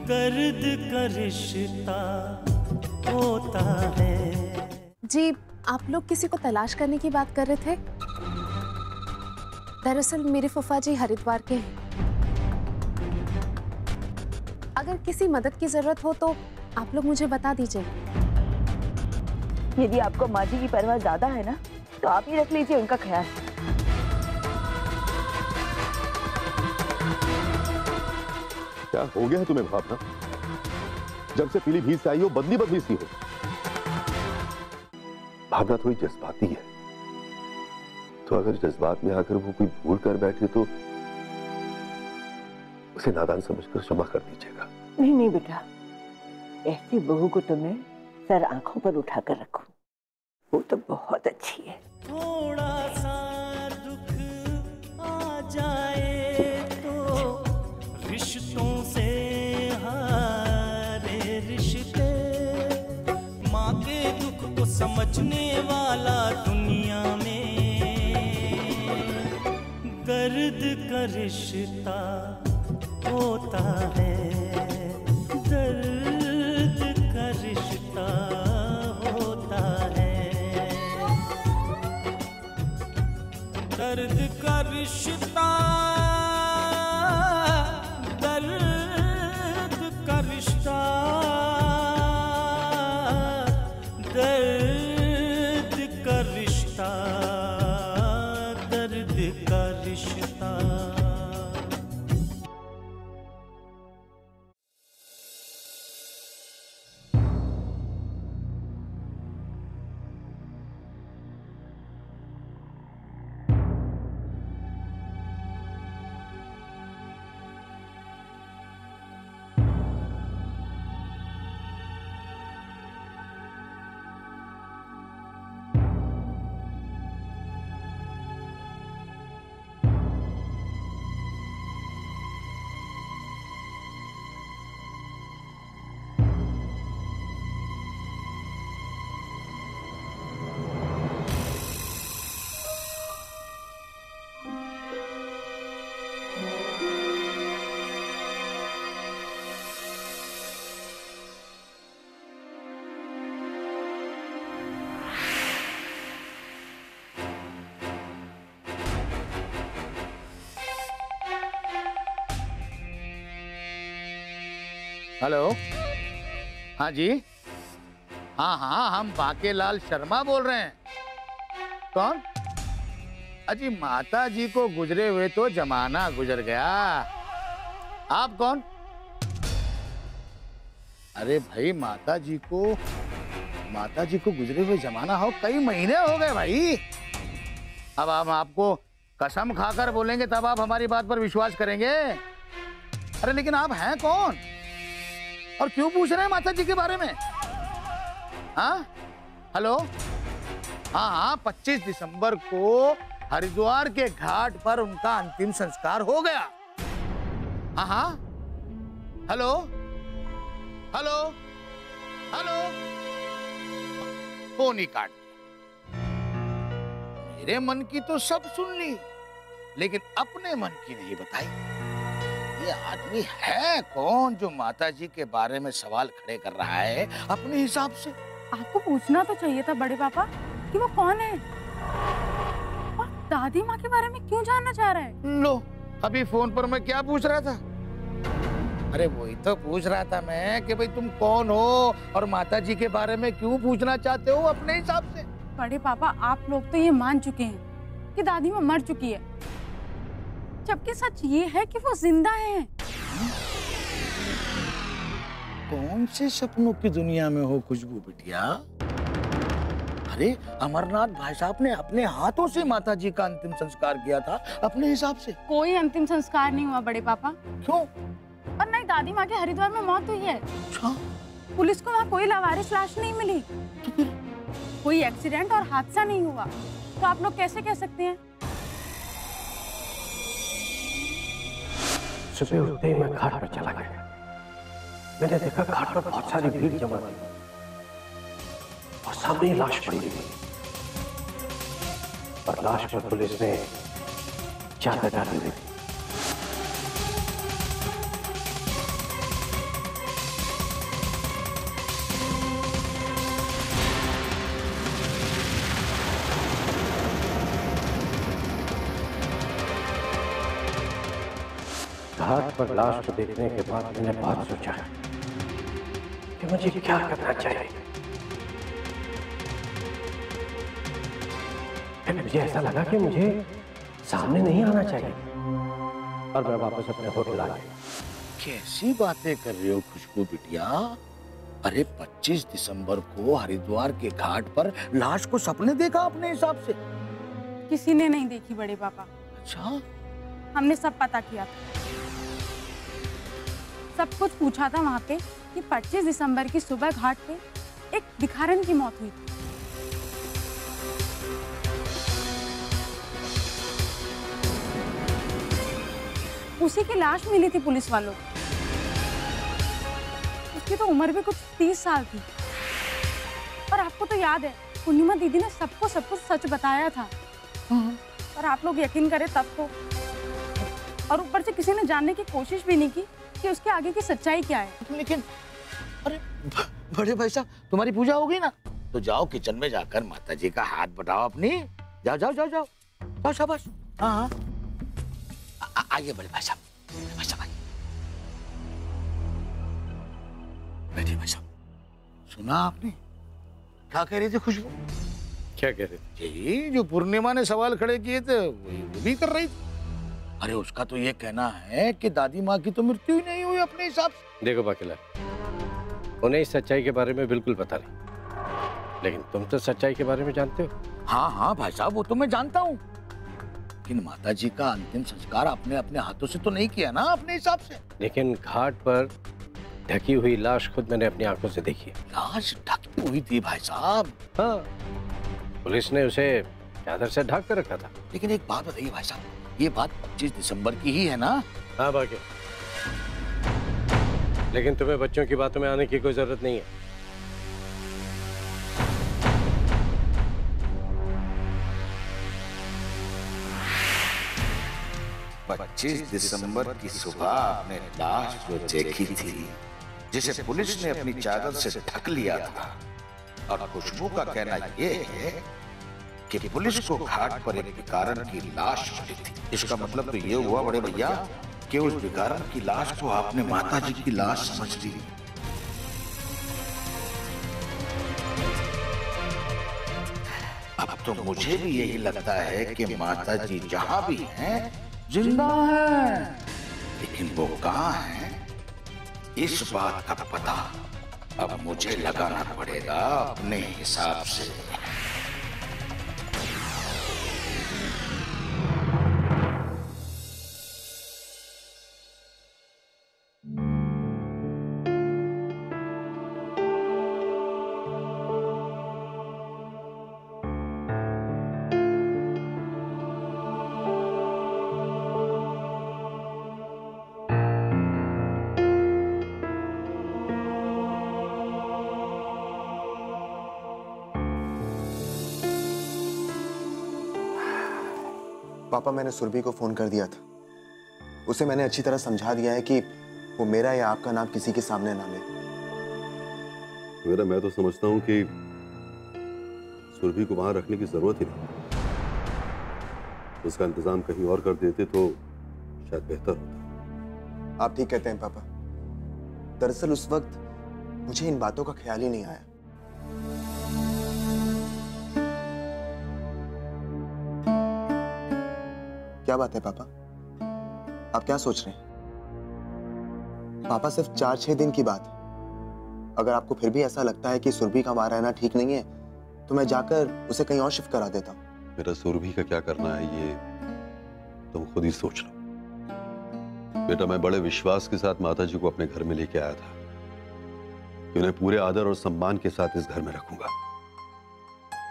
दर्द का रिश्ता होता है। जी, आप लोग किसी को तलाश करने की बात कर रहे थे? दरअसल मेरे फूफा जी हरिद्वार के हैं। अगर किसी मदद की जरूरत हो तो आप लोग मुझे बता दीजिए। यदि आपको माँ जी की परवाह ज्यादा है ना, तो आप ही रख लीजिए उनका ख्याल। क्या हो गया है तुम्हें भावना? जब से पीलीभीत से आई हो बदली बदली सी हो। भावना थोड़ी जज्बाती है, तो अगर जज्बात में आकर वो कोई भूल कर बैठे तो उसे नादान समझकर क्षमा कर दीजिएगा। नहीं नहीं बेटा, ऐसी बहू को तो मैं सर आंखों पर उठाकर रखूं, वो तो बहुत अच्छी है। थोड़ा सा दुख आ जाए तो रिश्तों से हारे रिश्ते, माँ के दुख को समझने वाला दुनिया में दर्द का रिश्ता होता है। दर्द का रिश्ता होता है। दर्द का रिश्ता, दर्द का रिश्ता, दर्द का रिश्ता, दर्द का रिश्ता। हेलो, हाँ जी, हाँ हाँ, हम बाकेलाल शर्मा बोल रहे हैं। कौन? अजी माता जी को गुजरे हुए तो जमाना गुजर गया। आप कौन? अरे भाई, माता जी को गुजरे हुए जमाना हो कई महीने हो गए भाई। अब हम आपको कसम खाकर बोलेंगे तब आप हमारी बात पर विश्वास करेंगे। अरे लेकिन आप हैं कौन और क्यों पूछ रहे हैं माता जी के बारे में? हाँ, हेलो, हाँ हाँ, 25 दिसंबर को हरिद्वार के घाट पर उनका अंतिम संस्कार हो गया। हाँ हाँ, हेलो हेलो हेलो, फोन ही काट दिया। मेरे मन की तो सब सुन ली, लेकिन अपने मन की नहीं बताई। ये आदमी है कौन जो माता जी के बारे में सवाल खड़े कर रहा है अपने हिसाब से? आपको पूछना तो चाहिए था बड़े पापा कि वो कौन है और दादी माँ के बारे में क्यों जानना चाह रहा है। लो, अभी फोन पर मैं क्या पूछ रहा था? अरे वही तो पूछ रहा था मैं कि भाई तुम कौन हो और माता जी के बारे में क्यों पूछना चाहते हो अपने हिसाब से। बड़े पापा, आप लोग तो ये मान चुके हैं कि दादी माँ मर चुकी है, जबकि सच ये है कि वो जिंदा है। कौन से सपनों की दुनिया में हो खुशबू बिटिया? अरे अमरनाथ भाई साहब ने अपने हाथों से माता जी का अंतिम संस्कार किया था अपने हिसाब से। कोई अंतिम संस्कार नहीं हुआ बड़े पापा। क्यों? और नहीं, दादी माँ के हरिद्वार में मौत हुई है। पुलिस को वहाँ कोई लावारिस लाश नहीं मिली। कोई एक्सीडेंट और हादसा नहीं हुआ, तो आप लोग कैसे कह सकते हैं? सुबह उठते ही मैं घाट पर चला गया। मैंने देखा घाट पर बहुत सारी भीड़ जमा थी और सामने ही लाश पड़ी हुई और लाश पर पुलिस ने चादर डाली हुई। पर लाश को देखने के बाद मैंने बहुत सोचा कि मुझे क्या करना चाहिए। फिर मुझे ऐसा लगा कि मुझे सामने नहीं आना चाहिए और मैं वापस अपने होटल आ गया। कैसी बातें कर रहे हो खुशबू बिटिया? अरे 25 दिसंबर को हरिद्वार के घाट पर लाश को सपने देखा अपने हिसाब से? किसी ने नहीं देखी बड़े पापा। अच्छा, हमने सब पता किया था, सब कुछ पूछा था वहाँ पे कि 25 दिसंबर की सुबह घाट पे एक भिखारन की मौत हुई थी। उसी की लाश मिली थी पुलिस वालों को। उसकी तो उम्र भी कुछ 30 साल थी। और आपको तो याद है पूर्णिमा दीदी ने सबको सब कुछ सच बताया था। पर आप लोग यकीन करें तब तो। और ऊपर से किसी ने जानने की कोशिश भी नहीं की कि उसके आगे की सच्चाई क्या है। लेकिन अरे बड़े भाई साहब, तुम्हारी पूजा हो गई ना, तो जाओ किचन में जाकर माता जी का हाथ बटाओ अपनी। जाओ जाओ जाओ जाओ जाओ, शाबाश। हाँ हाँ, आइए बड़े भाई साहब, भाई साहब आइए। बैठिए भाई साहब। सुना आपने क्या कह रही थी खुशबू? क्या कह रहे थे? यही जो पूर्णिमा ने सवाल खड़े किए थे वही वो भी कर रही थी। अरे उसका तो ये कहना है कि दादी माँ की तो मृत्यु ही नहीं हुई अपने हिसाब से। देखो बाकिला, उन्हें इस सच्चाई के बारे में बिल्कुल पता नहीं, लेकिन तुम तो सच्चाई के बारे में जानते हो। हाँ हाँ भाई साहब, वो तो मैं जानता हूँ, लेकिन माता जी का अंतिम संस्कार आपने अपने हाथों से तो नहीं किया ना अपने हिसाब से। लेकिन घाट पर ढकी हुई लाश खुद मैंने अपनी आंखों से देखी है। लाश ढकी हुई थी भाई साहब? हाँ, पुलिस ने उसे चादर से ढक कर रखा था। लेकिन एक बात बताइए भाई साहब, ये बात 25 दिसंबर की ही है ना? हाँ बाकी, लेकिन तुम्हें बच्चों की बातों में आने की कोई जरूरत नहीं है। 25 दिसंबर की सुबह आपने लाश जो देखी थी, जिसे पुलिस ने अपनी चादर से ढक लिया था, और खुशबू का कहना यह है कि पुलिस को घाट पर एक भिखारन की लाश मिली थी। इसका मतलब तो ये हुआ बड़े भैया कि उस भिखारन की लाश को आपने माता जी की लाश समझ ली। अब तो मुझे भी यही लगता है कि माता जी जहां भी हैं जिंदा हैं, लेकिन वो कहां हैं, इस बात का पता अब मुझे लगाना पड़ेगा अपने हिसाब से। पापा, मैंने सुरभि को फोन कर दिया था। उसे मैंने अच्छी तरह समझा दिया है कि वो मेरा या आपका नाम किसी के सामने ना ले। मैं तो समझता हूँ कि सुरभि को वहां रखने की जरूरत ही नहीं, उसका इंतजाम कहीं और कर देते तो शायद बेहतर होता। आप ठीक कहते हैं पापा। दरअसल उस वक्त मुझे इन बातों का ख्याल ही नहीं आया। क्या बात है पापा? आप क्या सोच रहे हैं? पापा, सिर्फ 4-6 दिन की बात है। अगर आपको फिर भी ऐसा लगता है कि सुरभि का वहां रहना ठीक नहीं है, तो मैं जाकर उसे कहीं और शिफ्ट करा देता हूँ। मेरा सुरभि का क्या करना है ये तुम खुद ही सोच लो। बेटा, मैं बड़े विश्वास के साथ माता जी को अपने घर में लेके आया था कि उन्हें पूरे आदर और सम्मान के साथ इस घर में रखूंगा।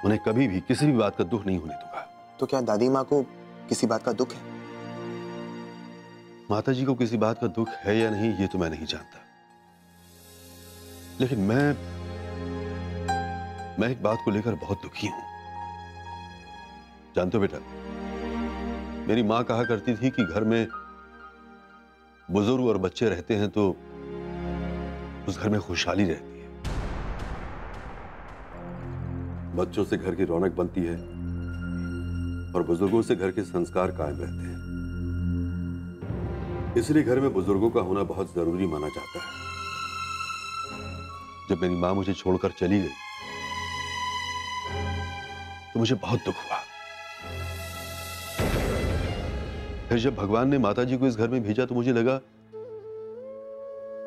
उन्हें कभी भी किसी भी बात का दुख नहीं होने दूंगा। तो क्या दादी माँ को किसी बात का दुख है? माता जी को किसी बात का दुख है या नहीं ये तो मैं नहीं जानता, लेकिन मैं एक बात को लेकर बहुत दुखी हूं। जानते हो बेटा, मेरी मां कहा करती थी कि घर में बुजुर्ग और बच्चे रहते हैं तो उस घर में खुशहाली रहती है। बच्चों से घर की रौनक बनती है और बुजुर्गों से घर के संस्कार कायम रहते हैं। इसलिए घर में बुजुर्गों का होना बहुत जरूरी माना जाता है। जब मेरी मां मुझे छोड़कर चली गई तो मुझे बहुत दुख हुआ। फिर जब भगवान ने माता जी को इस घर में भेजा तो मुझे लगा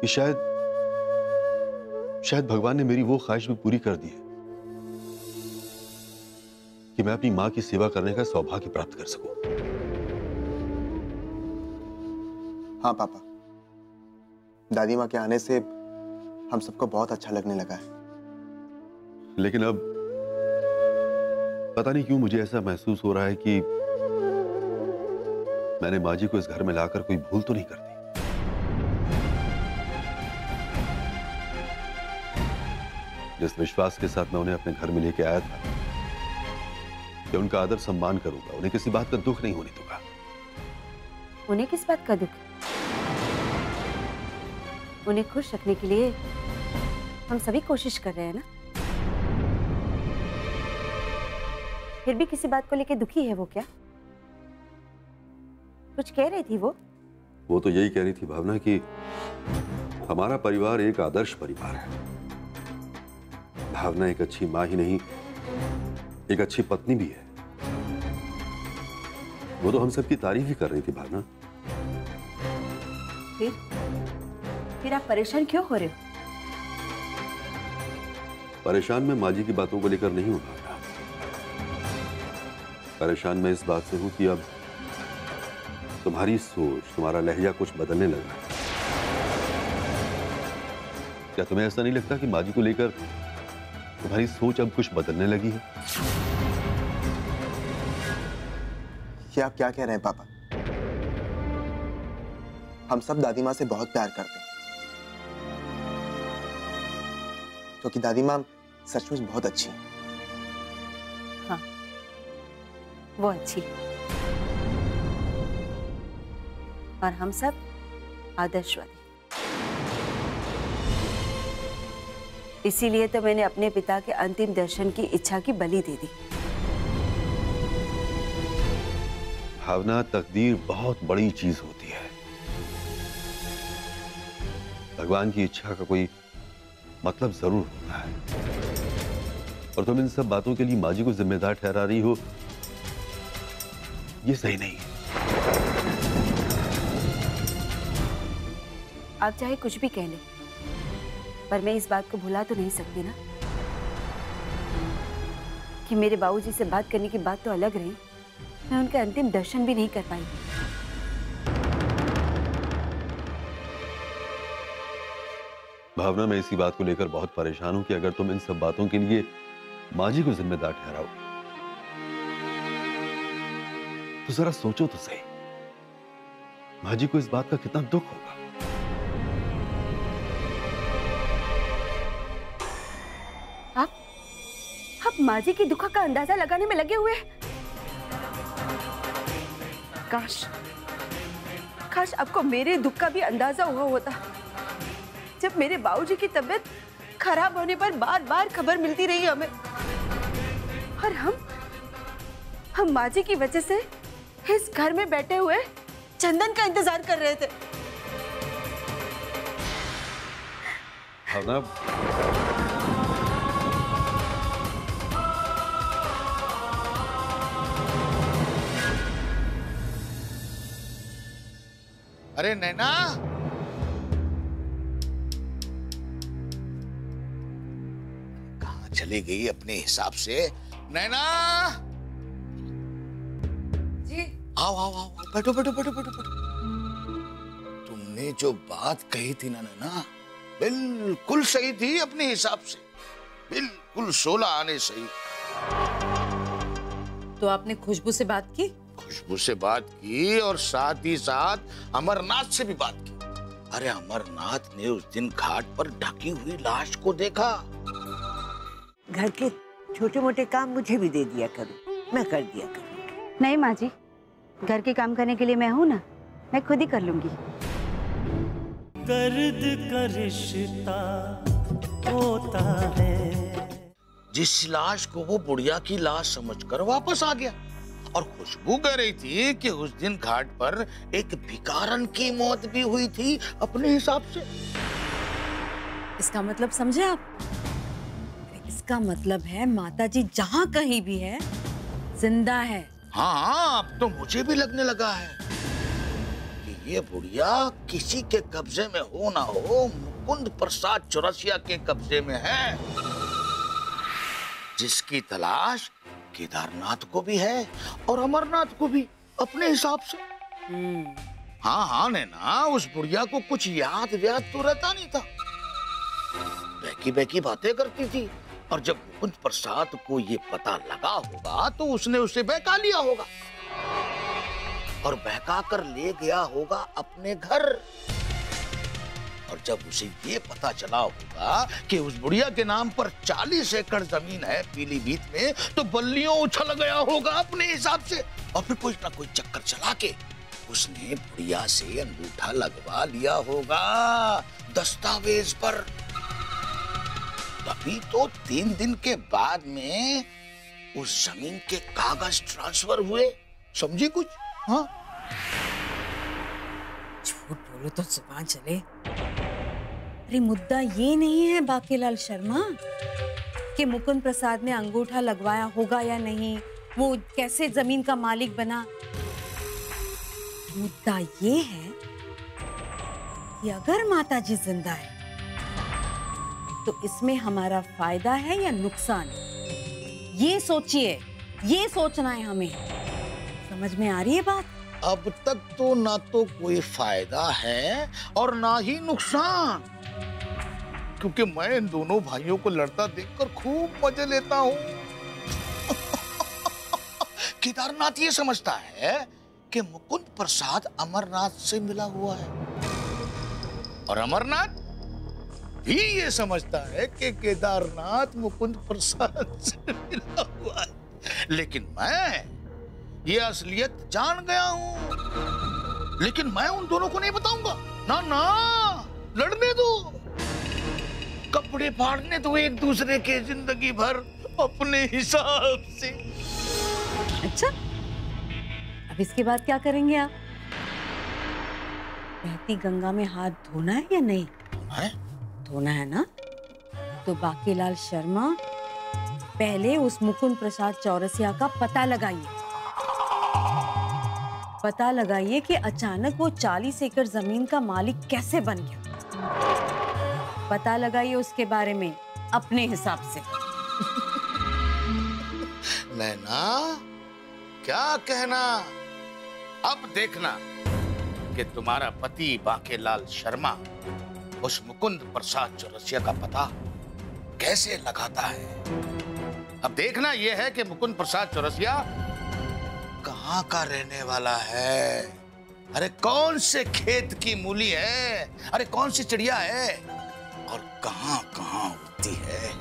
कि शायद भगवान ने मेरी वो ख्वाहिश भी पूरी कर दी है कि मैं अपनी मां की सेवा करने का सौभाग्य प्राप्त कर सकूं। हाँ पापा, दादी माँ के आने से हम सबको बहुत अच्छा लगने लगा है। लेकिन अब पता नहीं क्यों मुझे ऐसा महसूस हो रहा है कि मैंने माँ जी को इस घर में लाकर कोई भूल तो नहीं कर दी। जिस विश्वास के साथ मैं उन्हें अपने घर में लेके आया था कि उनका आदर सम्मान करूंगा, उन्हें किसी बात का दुख नहीं होने दूंगा। उन्हें किस बात का दुख? उन्हें खुश रखने के लिए हम सभी कोशिश कर रहे हैं ना। फिर भी किसी बात को लेके दुखी है वो क्या? कुछ कह रही थी वो तो यही कह रही थी भावना कि हमारा परिवार एक आदर्श परिवार है। भावना एक अच्छी मां ही नहीं, एक अच्छी पत्नी भी है। वो तो हम सबकी तारीफ ही कर रही थी भावना। फिर आप परेशान क्यों हो रहे हो? परेशान मैं माँ जी की बातों को लेकर नहीं हूं भावना। परेशान मैं इस बात से हूं कि अब तुम्हारी सोच, तुम्हारा लहजा कुछ बदलने लगा। क्या तुम्हें ऐसा नहीं लगता कि माँ जी को लेकर तुम्हारी सोच अब कुछ बदलने लगी है? ये आप क्या कह रहे हैं पापा? हम सब दादी माँ से बहुत प्यार करते हैं, क्योंकि दादी माँ सचमुच बहुत अच्छी है। हाँ, वो अच्छी और हम सब आदर्शवादी। इसीलिए तो मैंने अपने पिता के अंतिम दर्शन की इच्छा की बलि दे दी। भावना, तकदीर बहुत बड़ी चीज होती है। भगवान की इच्छा का कोई मतलब जरूर होता है, और तुम इन सब बातों के लिए माँ जी को जिम्मेदार ठहरा रही हो, ये सही नहीं है। आप चाहे कुछ भी कह लें, पर मैं इस बात को भुला तो नहीं सकती ना कि मेरे बाबूजी से बात करने की बात तो अलग रही, मैं उनका अंतिम दर्शन भी नहीं कर पाई। भावना, मैं इसी बात को लेकर बहुत परेशान हूं कि अगर तुम इन सब बातों के लिए माँ जी को जिम्मेदार ठहराओ तो जरा सोचो तो सही, माँ जी को इस बात का कितना दुख होगा। आप माँ जी की दुख का अंदाजा लगाने में लगे हुए हैं। काश आपको मेरे दुख का भी अंदाजा हुआ होता। जब मेरे बाबूजी की तबीयत खराब होने पर बार बार खबर मिलती रही हमें, और हम माँ जी की वजह से इस घर में बैठे हुए चंदन का इंतजार कर रहे थे। भावना, अरे नैना, कहाँ चली गई अपने हिसाब से? नैना जी। आओ आओ आओ, बैठो बैठो बैठो बैठो बैठो। तुमने जो बात कही थी ना नैना, बिल्कुल सही थी अपने हिसाब से, बिल्कुल 16 आने सही। तो आपने खुशबू से बात की? खुशबू से बात की और साथ ही साथ अमरनाथ से भी बात की। अरे अमरनाथ ने उस दिन घाट पर ढकी हुई लाश को देखा। घर के छोटे मोटे काम मुझे भी दे दिया करो, मैं कर दिया करूँगी। नहीं माँ जी, घर के काम करने के लिए मैं हूँ ना, मैं खुद ही कर लूंगी। दर्द का रिश्ता होता है। जिस लाश को वो बुढ़िया की लाश समझकर वापस आ गया, और खुशबू कह रही थी कि उस दिन घाट पर एक भिखारन की मौत भी हुई थी अपने हिसाब से। इसका मतलब समझे आप? इसका मतलब है माताजी जहाँ कहीं भी है जिंदा है। हाँ, अब तो मुझे भी लगने लगा है कि ये बुढ़िया किसी के कब्जे में हो ना हो, मुकुंद प्रसाद चौरसिया के कब्जे में है, जिसकी तलाश केदारनाथ को भी है और अमरनाथ को भी अपने हिसाब से। हाँ नैना, उस बुढ़िया को कुछ याद तो रहता नहीं था, बहकी बहकी बातें करती थी, और जब मुकुंद प्रसाद को ये पता लगा होगा तो उसने उसे बहका लिया होगा और बहका कर ले गया होगा अपने घर। और जब उसे ये पता चला होगा कि उस बुढ़िया के नाम पर 40 एकड़ जमीन है पीलीभीत में, तो बल्लियों उछल गया होगा अपने हिसाब से, और फिर कोई ना कोई चक्कर चला के उसने बुढ़िया से अंगूठा लगवा लिया होगा दस्तावेज पर। तभी तो 3 दिन के बाद में उस जमीन के कागज ट्रांसफर हुए। समझी कुछ? हाँ, झूठ बोलो तो जुबान चले। अरे मुद्दा ये नहीं है बाकीलाल शर्मा कि मुकुंद प्रसाद ने अंगूठा लगवाया होगा या नहीं, वो कैसे जमीन का मालिक बना। मुद्दा ये है कि अगर माताजी जिंदा है तो इसमें हमारा फायदा है या नुकसान, ये सोचिए, ये सोचना है हमें। समझ में आ रही है बात? अब तक तो ना तो कोई फायदा है और ना ही नुकसान, क्योंकि मैं इन दोनों भाइयों को लड़ता देखकर खूब मजे लेता हूँ। केदारनाथ ये समझता है कि मुकुंद प्रसाद अमरनाथ से मिला हुआ है, और अमरनाथ भी ये समझता है कि केदारनाथ मुकुंद प्रसाद से मिला हुआ है। लेकिन मैं ये असलियत जान गया हूं, लेकिन मैं उन दोनों को नहीं बताऊंगा। ना ना, लड़ने दो, कपड़े फाड़ने दो एक दूसरे के जिंदगी भर अपने हिसाब से। अच्छा, अब इसके बाद क्या करेंगे आप? बहती गंगा में हाथ धोना है या नहीं? धोना है ना? तो बाकीलाल शर्मा पहले उस मुकुंद प्रसाद चौरसिया का पता लगाइए। पता लगाइए कि अचानक वो 40 एकड़ जमीन का मालिक कैसे बन गया। पता लगाइए उसके बारे में अपने हिसाब से। नैना, क्या कहना? अब देखना कि तुम्हारा पति बाकीलाल शर्मा उस मुकुंद प्रसाद चौरसिया का पता कैसे लगाता है। अब देखना यह है कि मुकुंद प्रसाद चौरसिया कहाँ का रहने वाला है, अरे कौन से खेत की मूली है, अरे कौन सी चिड़िया है, और कहाँ कहाँ उड़ती है।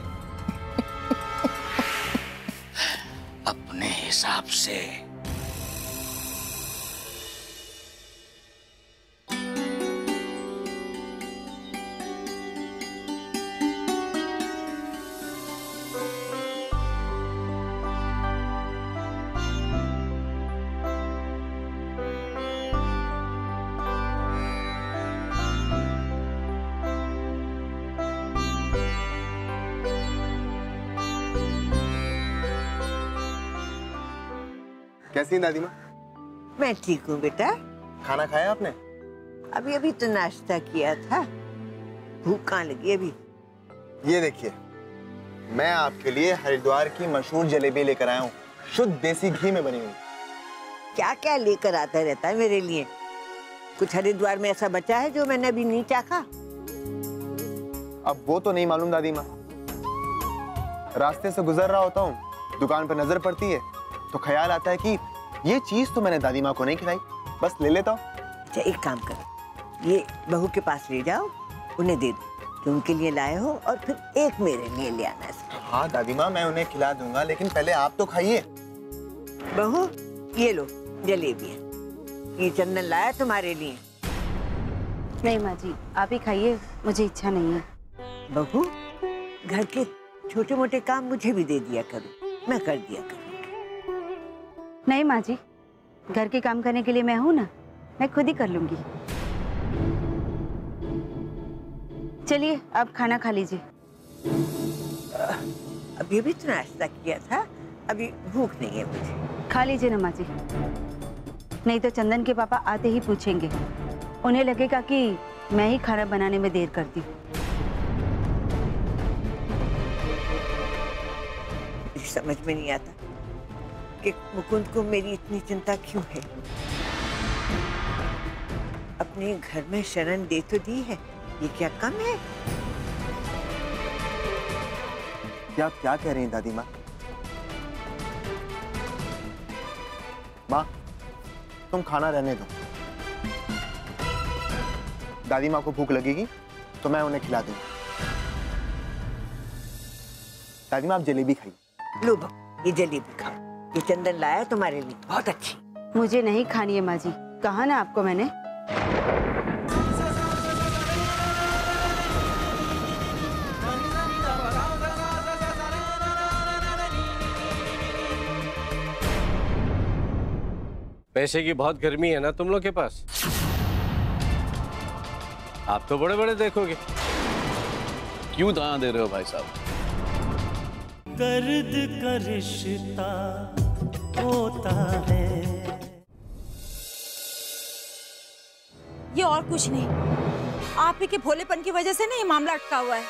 अपने हिसाब से। कैसी दादी माँ? मैं ठीक हूँ बेटा। खाना खाया आपने? अभी अभी तो नाश्ता किया था, भूख कहाँ लगी अभी। ये देखिए, मैं आपके लिए हरिद्वार की मशहूर जलेबी लेकर आया हूँ, शुद्ध देसी घी में बनी हुई। क्या क्या लेकर आता रहता है मेरे लिए? कुछ हरिद्वार में ऐसा बचा है जो मैंने अभी नहीं चाखा? अब वो तो नहीं मालूम दादी माँ, रास्ते से गुजर रहा होता हूँ, दुकान पर नजर पड़ती है तो ख्याल आता है कि ये चीज तो मैंने दादी माँ को नहीं खिलाई, बस ले लेता हूँ। अच्छा एक काम करो, ये बहू के पास ले जाओ, उन्हें दे दो कि उनके लिए लाए हो, और फिर एक मेरे लिए ले आना इसमें। हाँ दादी माँ, मैं उन्हें खिला दूंगा, लेकिन पहले आप तो खाइए। बहू ये लो जलेबी है, ये चंदन लाया तुम्हारे लिए। नहीं माँ जी, आप ही खाइए, मुझे इच्छा नहीं है। बहू, घर के छोटे मोटे काम मुझे भी दे दिया करो, मैं कर दिया करूँगी। नहीं माँ जी, घर के काम करने के लिए मैं हूं ना, मैं खुद ही कर लूंगी। चलिए आप खाना खा लीजिए। अभी भी तो नाश्ता किया था, अभी भूख नहीं है मुझे। खा लीजिए ना माँ जी, नहीं तो चंदन के पापा आते ही पूछेंगे, उन्हें लगेगा कि मैं ही खाना बनाने में देर करती हूँ। समझ में नहीं आता कि मुकुंद को मेरी इतनी चिंता क्यों है। अपने घर में शरण दे तो दी है, ये क्या कम है? क्या आप क्या कह रही हैं दादी माँ? माँ, तुम खाना रहने दो। दादी माँ को भूख लगेगी तो मैं उन्हें खिला दूंगा। दादी माँ, आप जलेबी खाइए। लो ये जलेबी खाओ, ये चंदन लाया तुम्हारे लिए, बहुत अच्छी। मुझे नहीं खानी है माँ जी, कहा ना आपको मैंने। पैसे की बहुत गर्मी है ना तुम लोग के पास? आप तो बड़े बड़े देखोगे। क्यों दाना दे रहे हो भाई साहब? दर्द का रिश्ता होता है। ये और कुछ नहीं, आप ही के भोलेपन की वजह से ना ये मामला अटका हुआ है।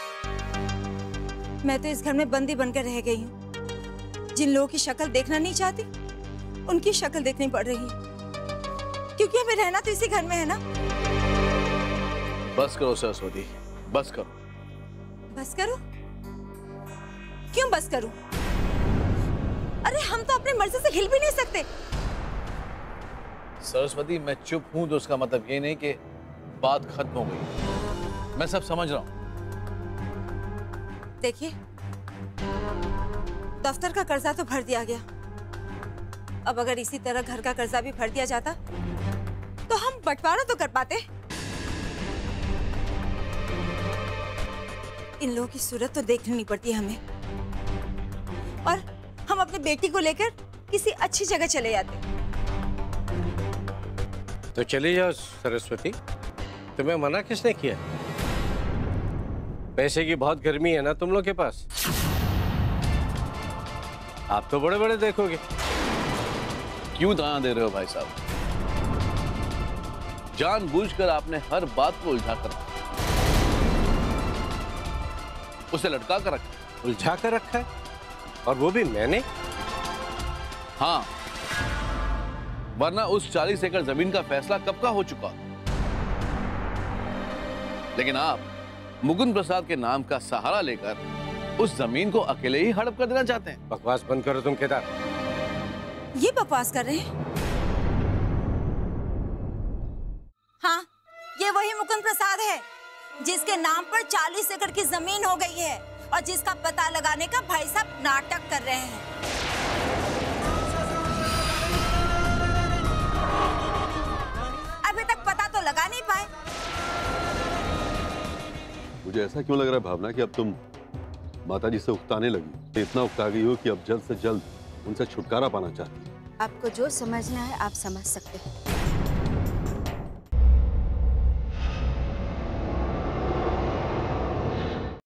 मैं तो इस घर में बंदी बनकर रह गई हूँ। जिन लोगों की शक्ल देखना नहीं चाहती, उनकी शक्ल देखनी पड़ रही है, क्योंकि हमें रहना तो इसी घर में है ना। बस करो सरस्वती, बस करो। बस करो? क्यों बस करूं? अरे हम तो अपनी मर्जी से हिल भी नहीं सकते। सरस्वती, मैं चुप हूं तो उसका मतलब ये नहीं कि बात खत्म हो गई। मैं सब समझ रहा हूं। देखिए, दफ्तर का कर्जा तो भर दिया गया, अब अगर इसी तरह घर का कर्जा भी भर दिया जाता तो हम बंटवारा तो कर पाते। इन लोगों की सूरत तो देखनी नहीं पड़ती है हमें, और हम अपने बेटी को लेकर किसी अच्छी जगह चले जाते। तो चली जाओ सरस्वती, तुम्हें मना किसने किया? पैसे की बहुत गर्मी है ना तुम लोग के पास? आप तो बड़े बड़े देखोगे। क्यों दाना दे रहे हो भाई साहब? जानबूझकर आपने हर बात को उलझा कर उसे लटका कर रखा। उलझा कर रखा है? और वो भी मैंने? हाँ, वरना उस 40 एकड़ जमीन का फैसला कब का हो चुका। लेकिन आप मुकुंद प्रसाद के नाम का सहारा लेकर उस जमीन को अकेले ही हड़प कर देना चाहते हैं। बकवास बंद करो तुम केदार। ये बकवास कर रहे हैं? हाँ, ये वही मुकुंद प्रसाद है जिसके नाम पर 40 एकड़ की जमीन हो गई है और जिसका पता लगाने का भाई साहब नाटक कर रहे हैं। अभी तक पता तो लगा नहीं पाए। मुझे ऐसा क्यों लग रहा है भावना कि अब तुम माताजी से उकताने लगी, इतना उकता गई हो कि अब जल्द से जल्द उनसे छुटकारा पाना चाहती। आपको जो समझना है आप समझ सकते हैं।